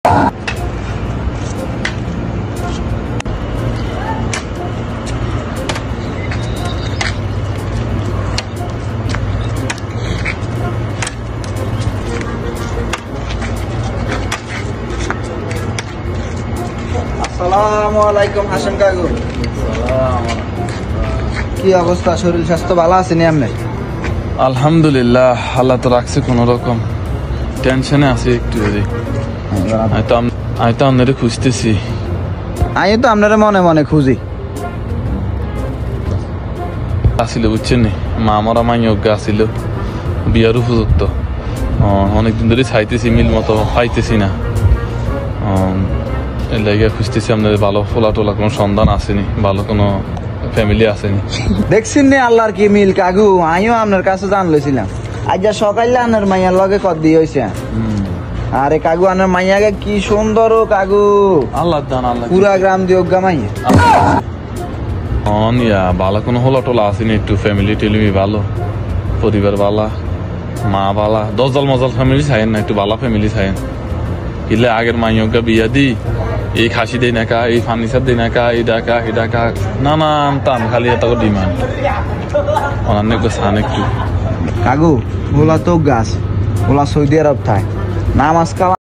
আসসালামু আলাইকুম হাসান কাকু। কি অবস্থা, শরীর স্বাস্থ্য ভালো আছে নি আপনার? আলহামদুলিল্লাহ, আল্লাহ তো রাখছে কোন রকম। টেনশনে আছি একটু। আমি তো আপনারে খুঁজতেছি। আমি তো আপনারা মনে মনে খুঁজি। আসিল বুঝছেন নি, মা মরা মাইয়জ্ঞ আসিল, বিয়ার উপযুক্ত। অনেকদিন ধরে চাইতেছি, মিল মতো পাইতেছি না। এর লাগে খুঁজতেছি আপনাদের ভালো ফোলা টোলা কোনো সন্ধান আসেনি, ভালো কোনো ফ্যামিলি আসেনি। দেখছেন নি আল্লাহর কি মিল কাকু, আমিও আপনার কাছে জানলেছিলাম। আজ যা সকালে আপনার মাইয়ার লগে কত দিয়ে হয়েছে। আরে কাকু, আপনার মাইয়াকে কি সুন্দর ও কাকু, আল্লাহ দান, আল্লাহ পুরা গ্রাম দিয়ে অজ্ঞা মাইয়া। ভালো কোনো হোলা টোলা আসেনি, একটু ফ্যামিলি টেলিমি ভালো, পরিবার ভালা, মা ভালা, দশজাল মজাল ফ্যামিলি চাইন না, একটু ভালো ফ্যামিলি চাইন। ইলে আগের মাইয়জ্ঞা বিয়া দি এই খাসি দেই না কা, এই ফার্নিচার দেই না কা, এই ডাকা এই ডাকা, নানান টান খালি এত ডিমান্ড। অনেক সান একটু কাকু, ওলা তো গাছ, ওলা সৌদি আরব থায় নামাজ কালা।